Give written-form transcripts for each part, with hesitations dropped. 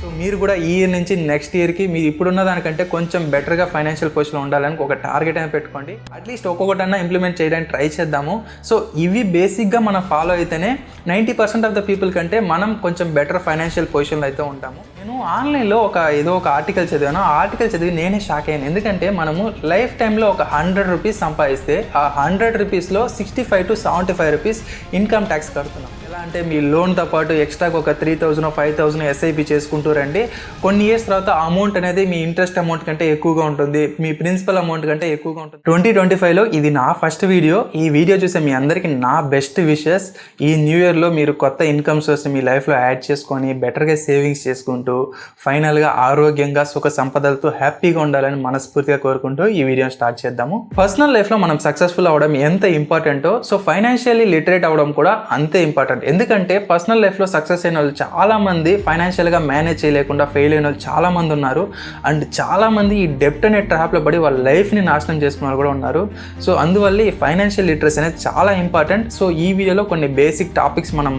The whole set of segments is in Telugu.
సో మీరు కూడా ఈ ఇయర్ నుంచి నెక్స్ట్ ఇయర్కి మీరు ఇప్పుడున్న దానికంటే కొంచెం బెటర్గా ఫైనాన్షియల్ పొజిషన్లో ఉండాలని ఒక టార్గెట్ అయినా పెట్టుకోండి. అట్లీస్ట్ ఒక్కొక్కటన్నా ఇంప్లిమెంట్ చేయడానికి ట్రై చేద్దాము. సో ఇవి బేసిక్గా మనం ఫాలో అయితేనే 90% ఆఫ్ ద పీపుల్ కంటే మనం కొంచెం బెటర్ ఫైనాన్షియల్ పొజిషన్లో అయితే ఉంటాము. నేను ఆన్లైన్లో ఏదో ఒక ఆర్టికల్ చదివాను. ఆ ఆర్టికల్ చదివి నేనే షాక్ అయ్యాను. ఎందుకంటే మనము లైఫ్ టైంలో ఒక 100 రూపీస్ సంపాదిస్తే ఆ 100 రూపీస్లో 65 to 75 రూపీస్ ఇన్కమ్ ట్యాక్స్ కడుతున్నాం. ఎలా అంటే మీ లోన్తో పాటు ఎక్స్ట్రాగా ఒక 3,000 5,000 ఎస్ఐపి చేసుకుంటూ రండి. కొన్ని ఇయర్స్ తర్వాత అమౌంట్ అనేది మీ ఇంట్రెస్ట్ అమౌంట్ కంటే ఎక్కువగా ఉంటుంది, మీ ప్రిన్సిపల్ అమౌంట్ కంటే ఎక్కువగా ఉంటుంది. 2025లో ఇది నా ఫస్ట్ వీడియో. ఈ వీడియో చూసే మీ అందరికీ నా బెస్ట్ విషెస్. ఈ న్యూ ఇయర్లో మీరు కొత్త ఇన్కమ్ సోర్స్ మీ లైఫ్లో యాడ్ చేసుకొని బెటర్గా సేవింగ్స్ చేసుకుంటూ ఫైనల్గా ఆరోగ్యంగా సుఖ సంపదలతో హ్యాపీగా ఉండాలని మనస్ఫూర్తిగా కోరుకుంటూ ఈ వీడియోని స్టార్ట్ చేద్దాము. పర్సనల్ లైఫ్లో మనం సక్సెస్ఫుల్ అవ్వడం ఎంత ఇంపార్టెంటో సో ఫైనాన్షియల్లీ లిటరేట్ అవ్వడం కూడా అంతే ఇంపార్టెంట్. ఎందుకంటే పర్సనల్ లైఫ్లో సక్సెస్ అయిన వాళ్ళు చాలామంది ఫైనాన్షియల్గా మేనేజ్ చేయలేకుండా ఫెయిల్ అయిన వాళ్ళు చాలామంది ఉన్నారు. అండ్ చాలామంది ఈ డెప్ట్ అనే ట్రాప్లో పడి వాళ్ళ లైఫ్ని నాశనం చేసుకున్న వాళ్ళు కూడా ఉన్నారు. సో అందువల్ల ఈ ఫైనాన్షియల్ లిటరసీ అనేది చాలా ఇంపార్టెంట్. సో ఈ వీడియోలో కొన్ని బేసిక్ టాపిక్స్ మనం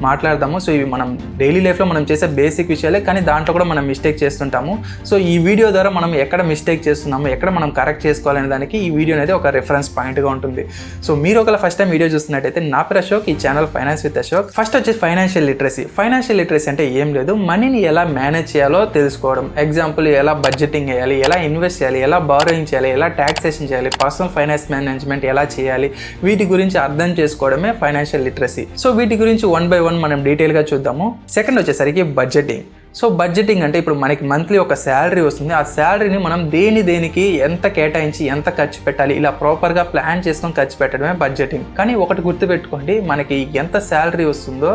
మాట్లాడదాము. సో ఇవి మనం డైలీ లైఫ్లో మనం చేసే బేసిక్ విషయాలే, కానీ దాంట్లో కూడా మనం మిస్టేక్ చేస్తుంటాము. సో ఈ వీడియో ద్వారా మనం ఎక్కడ మిస్టేక్ చేస్తున్నాము, ఎక్కడ మనం కరెక్ట్ చేసుకోవాలనే దానికి ఈ వీడియో అనేది ఒక రిఫరెన్స్ పాయింట్గా ఉంటుంది. సో మీరు ఒకవేళ ఫస్ట్ టైం వీడియో చూస్తున్నట్టయితే నా పేరు అశోక్, ఈ channel finance with Ashok. First వచ్చేసి ఫైనాన్షియల్ లిటరసీ. ఫైనాన్షియల్ లిటరసీ అంటే ఏం లేదు, మనీని ఎలా మేనేజ్ చేయాలో తెలుసుకోవడం. ఎగ్జాంపుల్ ఎలా బడ్జెటింగ్ చేయాలి, ఎలా ఇన్వెస్ట్ చేయాలి, ఎలా బారోయింగ్ చేయాలి, ఎలా ట్యాక్సేషన్ చేయాలి, పర్సనల్ ఫైనాన్స్ మేనేజ్మెంట్ ఎలా చేయాలి, వీటి గురించి అర్థం చేసుకోవడమే ఫైనాన్షియల్ లిటరసీ. సో వీటి గురించి 1 by 1 మనం డీటెయిల్గా చూద్దాము. సెకండ్ వచ్చేసరికి బడ్జెటింగ్. సో బడ్జెటింగ్ అంటే ఇప్పుడు మనకి మంత్లీ ఒక శాలరీ వస్తుంది. ఆ శాలరీని మనం దేనికి ఎంత కేటాయించి ఎంత ఖర్చు పెట్టాలి, ఇలా ప్రాపర్గా ప్లాన్ చేసుకొని ఖర్చు పెట్టడమే బడ్జెటింగ్. కానీ ఒకటి గుర్తుపెట్టుకోండి, మనకి ఎంత శాలరీ వస్తుందో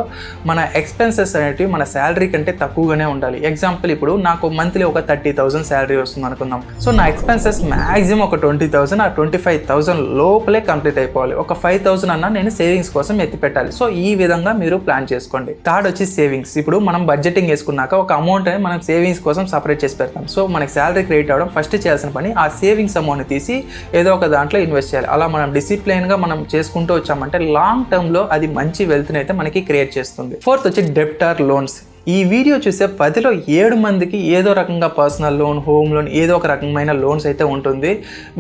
మన ఎక్స్పెన్సెస్ అనేటివి మన శాలరీ కంటే తక్కువగానే ఉండాలి. ఎగ్జాంపుల్ ఇప్పుడు నాకు మంత్లీ ఒక 30,000 శాలరీ వస్తుంది అనుకుందాం. సో నా ఎక్స్పెన్సెస్ మ్యాక్సిమం ఒక 20,000 ఆ 25,000 లోపలే కంప్లీట్ అయిపోవాలి. ఒక 5,000 అన్నా నేను సేవింగ్స్ కోసం ఎత్తి పెట్టాలి. సో ఈ విధంగా మీరు ప్లాన్ చేసుకోండి. థర్డ్ వచ్చి సేవింగ్స్. ఇప్పుడు మనం బడ్జెటింగ్ వేసుకున్నాక ఒక అమౌంట్ అనేది మనం సేవింగ్స్ కోసం సపరేట్ చేసి పెడతాం. సో మనకి శాలరీ క్రెడిట్ అవ్వడం ఫస్ట్ చేయాల్సిన పని ఆ సేవింగ్స్ అమౌంట్ తీసి ఏదో ఒక దాంట్లో ఇన్వెస్ట్ చేయాలి. అలా మనం డిసిప్లైన్గా మనం చేసుకుంటూ వచ్చామంటే లాంగ్ టర్మ్లో అది మంచి వెల్త్ని అయితే మనకి క్రియేట్ చేస్తుంది. ఫోర్త్ వచ్చి డెబ్ట్ ఆర్ లోన్స్. ఈ వీడియో చూసే 10లో 7 మందికి ఏదో రకంగా పర్సనల్ లోన్, హోమ్ లోన్, ఏదో ఒక రకమైన లోన్స్ అయితే ఉంటుంది.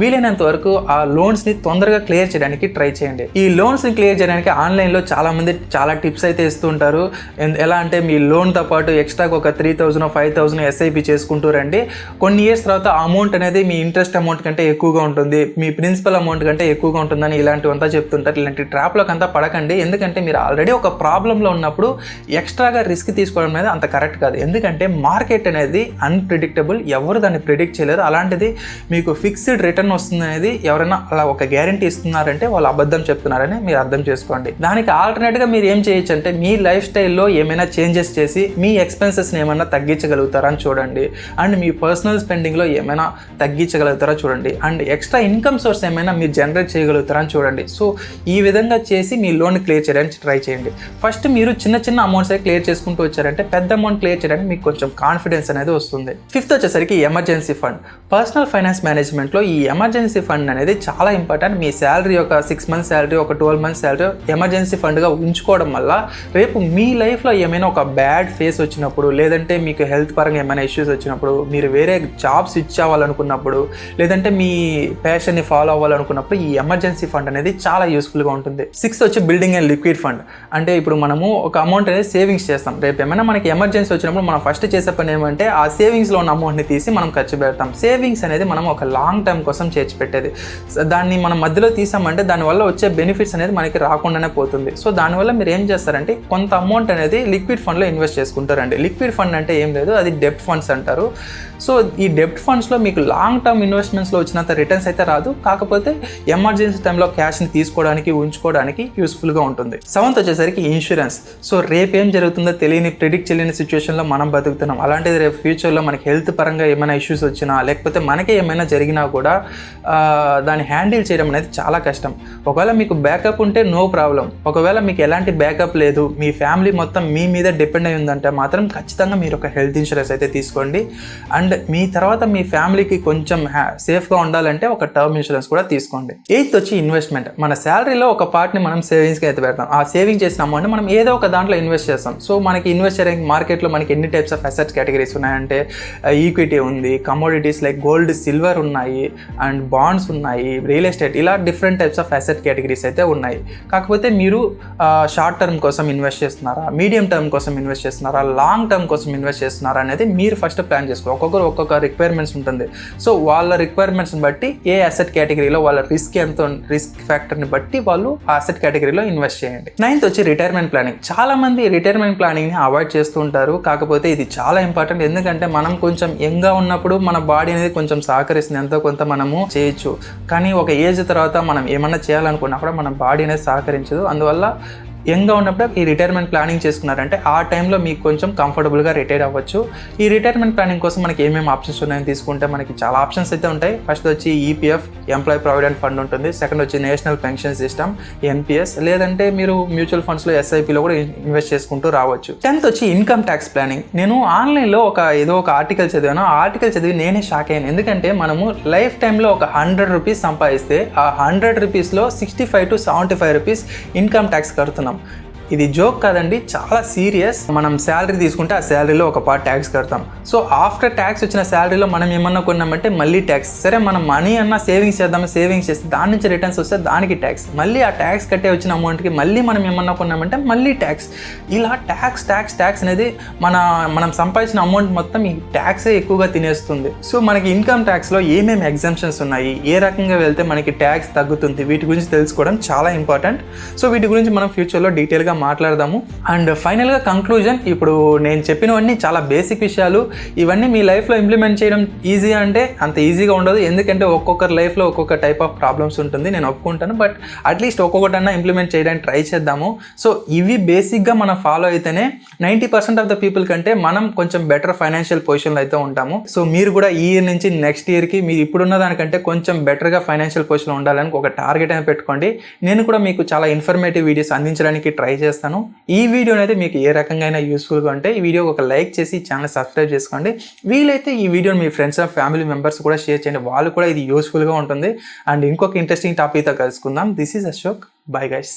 వీలైనంత వరకు ఆ లోన్స్ని తొందరగా క్లియర్ చేయడానికి ట్రై చేయండి. ఈ లోన్స్ని క్లియర్ చేయడానికి ఆన్లైన్లో చాలామంది చాలా టిప్స్ అయితే ఇస్తూ ఉంటారు. ఎలా అంటే మీ లోన్తో పాటు ఎక్స్ట్రాగా ఒక 3,000 5,000 ఎస్ఐపి చేసుకుంటూ రండి. కొన్ని ఇయర్స్ తర్వాత అమౌంట్ అనేది మీ ఇంట్రెస్ట్ అమౌంట్ కంటే ఎక్కువగా ఉంటుంది, మీ ప్రిన్సిపల్ అమౌంట్ కంటే ఎక్కువగా ఉంటుందని ఇలాంటివంతా చెప్తుంటారు. ఇలాంటి ట్రాప్లోకి అంతా పడకండి. ఎందుకంటే మీరు ఆల్రెడీ ఒక ప్రాబ్లంలో ఉన్నప్పుడు ఎక్స్ట్రాగా రిస్క్ తీసుకోవడం అనేది అంత కరెక్ట్ కాదు. ఎందుకంటే మార్కెట్ అనేది అన్ప్రిడిక్టబుల్, ఎవరు దాన్ని ప్రిడిక్ట్ చేయలేరు. అలాంటిది మీకు ఫిక్స్డ్ రిటర్న్ వస్తుంది అనేది ఎవరైనా అలా ఒక గ్యారంటీ ఇస్తున్నారంటే వాళ్ళు అబద్ధం చెప్తున్నారని మీరు అర్థం చేసుకోండి. దానికి ఆల్టర్నేట్గా మీరు ఏం చేయొచ్చు అంటే మీ లైఫ్ స్టైల్లో ఏమైనా చేంజెస్ చేసి మీ ఎక్స్పెన్సెస్ని ఏమైనా తగ్గించగలుగుతారా అని చూడండి. అండ్ మీ పర్సనల్ స్పెండింగ్లో ఏమైనా తగ్గించగలుగుతారా చూడండి. అండ్ ఎక్స్ట్రా ఇన్కమ్ సోర్స్ ఏమైనా మీరు జనరేట్ చేయగలుగుతారా అని చూడండి. సో ఈ విధంగా చేసి మీ లోన్ క్లియర్ చేయడానికి ట్రై చేయండి. ఫస్ట్ మీరు చిన్న అమౌంట్స్ క్లియర్ చేసుకుంటూ వచ్చారంటే పెద్ద అమౌంట్ క్లియర్ చేయడానికి మీకు కొంచెం కాన్ఫిడెన్స్ అనేది వస్తుంది. ఫిఫ్త్ వచ్చేసరికి ఎమర్జెన్సీ ఫండ్. పర్సనల్ ఫైనాన్స్ మేనేజ్మెంట్లో ఈ ఎమర్జెన్సీ ఫండ్ అనేది చాలా ఇంపార్టెంట్. మీ శాలరీ ఒక 6 months శాలరీ, ఒక 12 months శాలరీ ఎమర్జెన్సీ ఫండ్గా ఉంచుకోవడం వల్ల రేపు మీ లైఫ్లో ఏమైనా ఒక బ్యాడ్ ఫేస్ వచ్చినప్పుడు, లేదంటే మీకు హెల్త్ పరంగా ఏమైనా ఇష్యూస్ వచ్చినప్పుడు, మీరు వేరే జాబ్ స్విచ్ అవ్వాలనుకున్నప్పుడు, లేదంటే మీ ప్యాషన్ని ఫాలో అవ్వాలనుకున్నప్పుడు ఈ ఎమర్జెన్సీ ఫండ్ అనేది చాలా యూస్ఫుల్గా ఉంటుంది. 6th వచ్చి బిల్డింగ్ అండ్ లిక్విడ్ ఫండ్. అంటే ఇప్పుడు మనము ఒక అమౌంట్ అనేది సేవింగ్స్ చేస్తాం. రేపు ఏమైనా మనకి ఎమర్జెన్సీ వచ్చినప్పుడు మనం ఫస్ట్ చేసే పని ఏమంటే ఆ సేవింగ్స్లో ఉన్న అమౌంట్ని తీసి మనం ఖర్చు పెడతాం. సేవింగ్స్ అనేది మనం ఒక లాంగ్ టర్మ్ కోసం చేర్చి పెట్టేది. దాన్ని మనం మధ్యలో తీసామంటే దానివల్ల వచ్చే బెనిఫిట్స్ అనేది మనకి రాకుండానే పోతుంది. సో దానివల్ల మీరు ఏం చేస్తారంటే కొంత అమౌంట్ అనేది లిక్విడ్ ఫండ్లో ఇన్వెస్ట్ చేసుకుంటారండి. లిక్విడ్ ఫండ్ అంటే ఏం లేదు, అది డెబ్ట్ ఫండ్స్ అంటారు. సో ఈ డెబ్ట్ ఫండ్స్లో మీకు లాంగ్ టర్మ్ ఇన్వెస్ట్మెంట్స్లో వచ్చినంత రిటర్న్స్ అయితే రాదు, కాకపోతే ఎమర్జెన్సీ టైంలో క్యాష్ని తీసుకోవడానికి ఉంచుకోవడానికి యూస్ఫుల్గా ఉంటుంది. 7th వచ్చేసరికి ఇన్సూరెన్స్. సో రేపేం జరుగుతుందో తెలియని ప్రిడిక్ట్ చేయలేని సిచ్యువేషన్లో మనం బతుకుతున్నాం. అలాంటిది రేపు ఫ్యూచర్లో మనకి హెల్త్ పరంగా ఏమైనా ఇష్యూస్ వచ్చినా, లేకపోతే మనకే ఏమైనా జరిగినా కూడా దాన్ని హ్యాండిల్ చేయడం అనేది చాలా కష్టం. ఒకవేళ మీకు బ్యాకప్ ఉంటే నో ప్రాబ్లం. ఒకవేళ మీకు ఎలాంటి బ్యాకప్ లేదు, మీ ఫ్యామిలీ మొత్తం మీ మీద డిపెండ్ అయి ఉందంటే మాత్రం ఖచ్చితంగా మీరు ఒక హెల్త్ ఇన్సూరెన్స్ అయితే తీసుకోండి. అండ్ మీ తర్వాత మీ ఫ్యామిలీకి కొంచెం సేఫ్గా ఉండాలంటే ఒక టర్మ్ ఇన్సూరెన్స్ కూడా తీసుకోండి. 8th వచ్చి ఇన్వెస్ట్మెంట్. మన శాలరీలో ఒక పార్ట్ని మనం సేవింగ్స్కి అయితే పెడతాం. ఆ సేవింగ్ చేసిన అమౌంట్ మనం ఏదో ఒక దాంట్లో ఇన్వెస్ట్ చేస్తాం. సో మనకి ఇన్వెస్ట్ చేయడానికి లైక్ మార్కెట్లో మనకి ఎన్ని టైప్స్ ఆఫ్ అసెట్స్ కేటగిరీస్ ఉన్నాయంటే ఈక్విటీ ఉంది, కమోడిటీస్ లైక్ గోల్డ్ సిల్వర్ ఉన్నాయి, అండ్ బాండ్స్ ఉన్నాయి, రియల్ ఎస్టేట్, ఇలా different types of asset categories అయితే ఉన్నాయి. కాకపోతే మీరు షార్ట్ టర్మ్ కోసం ఇన్వెస్ట్ చేస్తున్నారా, మీడియం టర్మ్ కోసం ఇన్వెస్ట్ చేస్తున్నారా, లాంగ్ టర్మ్ కోసం ఇన్వెస్ట్ చేస్తున్నారా అనేది మీరు ఫస్ట్ ప్లాన్ చేసుకోవాలి. ఒక్కొక్కరు ఒక్కొక్క రిక్వైర్మెంట్స్ ఉంటుంది. సో వాళ్ళ రిక్వైర్మెంట్స్ని బట్టి ఏ అసెట్ కేటగిరీలో వాళ్ళ రిస్క్ ఫ్యాక్టర్ని బట్టి వాళ్ళు ఆ అసెట్ కేటగిరీలో ఇన్వెస్ట్ చేయండి. 9th వచ్చి రిటైర్మెంట్ ప్లానింగ్. చాలా మంది రిటైర్మెంట్ ప్లానింగ్ని అవాయిడ్ చేస్తూ ఉంటారు. కాకపోతే ఇది చాలా ఇంపార్టెంట్. ఎందుకంటే మనం కొంచెం యంగ్గా ఉన్నప్పుడు మన బాడీ అనేది కొంచెం సహకరిస్తుంది, ఎంతో కొంత మనము చేయొచ్చు. కానీ ఒక ఏజ్ తర్వాత మనం ఏమన్నా చేయాలనుకున్నా కూడా మన బాడీ అనేది సహకరించదు. అందువల్ల యంగ్గా ఉన్నప్పుడు ఈ రిటైర్మెంట్ ప్లానింగ్ చేసుకున్నారంటే ఆ టైంలో మీకు కొంచెం కంఫర్టబుల్గా రిటైర్ అవ్వచ్చు. ఈ రిటైర్మెంట్ ప్లానింగ్ కోసం మనకి ఏమేమి ఆప్షన్స్ ఉన్నాయని తీసుకుంటే మనకి చాలా ఆప్షన్స్ అయితే ఉంటాయి. ఫస్ట్ వచ్చి ఈపీఎఫ్, ఎంప్లాయీ ప్రావిడెంట్ ఫండ్ ఉంటుంది. సెకండ్ వచ్చి నేషనల్ పెన్షన్ సిస్టమ్, ఎన్పిఎస్, లేదంటే మీరు మ్యూచువల్ ఫండ్స్లో ఎస్ఐపిలో కూడా ఇన్వెస్ట్ చేసుకుంటూ రావచ్చు. 10th వచ్చి ఇన్కమ్ ట్యాక్స్ ప్లానింగ్. నేను ఆన్లైన్లో ఏదో ఒక ఆర్టికల్ చదివాను. ఆ ఆర్టికల్ చదివి నేనే షాక్ అయ్యాను. ఎందుకంటే మనము లైఫ్ టైంలో ఒక 100 రూపీస్ సంపాదిస్తే ఆ 100 రూపీస్లో 65 to 75 రూపీస్ ఇన్కమ్ ట్యాక్స్ కడుతున్నాం. ఇది జోక్ కాదండి, చాలా సీరియస్. మనం శాలరీ తీసుకుంటే ఆ శాలరీలో ఒక పార్ట్ ట్యాక్స్ కడతాం. సో ఆఫ్టర్ ట్యాక్స్ వచ్చిన శాలరీలో మనం ఏమన్నా కొన్నామంటే మళ్ళీ ట్యాక్స్. సరే మనం మనీ అన్నా సేవింగ్స్ చేద్దాం, సేవింగ్స్ చేస్తే దాని నుంచి రిటర్న్స్ వస్తే దానికి ట్యాక్స్, మళ్ళీ ఆ ట్యాక్స్ కట్టే వచ్చిన అమౌంట్కి మళ్ళీ మనం ఏమన్నా కొన్నామంటే మళ్ళీ ట్యాక్స్. ఇలా ట్యాక్స్ అనేది మనం సంపాదించిన అమౌంట్ మొత్తం ఈ ట్యాక్సే ఎక్కువగా తినేస్తుంది. సో మనకి ఇన్కమ్ ట్యాక్స్లో ఏమేమి ఎగ్జామ్షన్స్ ఉన్నాయి, ఏ రకంగా వెళ్తే మనకి ట్యాక్స్ తగ్గుతుంది, వీటి గురించి తెలుసుకోవడం చాలా ఇంపార్టెంట్. సో వీటి గురించి మనం ఫ్యూచర్లో డీటెయిల్గా మాట్లాడదాము. అండ్ ఫైనల్గా కంక్లూజన్, ఇప్పుడు నేను చెప్పినవన్నీ చాలా బేసిక్ విషయాలు. ఇవన్నీ మీ లైఫ్లో ఇంప్లిమెంట్ చేయడం ఈజీ అంటే అంత ఈజీగా ఉండదు. ఎందుకంటే ఒక్కొక్కరి లైఫ్లో ఒక్కొక్క టైప్ ఆఫ్ ప్రాబ్లమ్స్ ఉంటుంది, నేను ఒప్పుకుంటాను. బట్ అట్లీస్ట్ ఒక్కొక్కటన్నా ఇంప్లిమెంట్ చేయడానికి ట్రై చేద్దాము. సో ఇవి బేసిక్గా మనం ఫాలో అయితేనే 90% ఆఫ్ ద పీపుల్ కంటే మనం కొంచెం బెటర్ ఫైనాన్షియల్ పొజిషన్లో అయితే ఉంటాము. సో మీరు కూడా ఈ ఇయర్ నుంచి నెక్స్ట్ ఇయర్కి మీరు ఇప్పుడున్న దానికంటే కొంచెం బెటర్గా ఫైనాన్షియల్ పొజిషన్లో ఉండాలని ఒక టార్గెట్ అనేది పెట్టుకోండి. నేను కూడా మీకు చాలా ఇన్ఫర్మేటివ్ వీడియోస్ అందించడానికి ట్రై చేస్తాను. ఈ వీడియో అయితే మీకు ఏ రకంగా అయినా యూస్ఫుల్గా ఉంటే ఈ వీడియోకి ఒక లైక్ చేసి ఛానల్ సబ్స్క్రైబ్ చేసుకోండి. వీలైతే ఈ వీడియోని మీ ఫ్రెండ్స్ అండ్ ఫ్యామిలీ మెంబర్స్ కూడా షేర్ చేయండి, వాళ్ళు కూడా ఇది యూస్ఫుల్గా ఉంటుంది. అండ్ ఇంకొక ఇంట్రెస్టింగ్ టాపిక్తో కలుసుకుందాం. This is Ashok. Bye guys.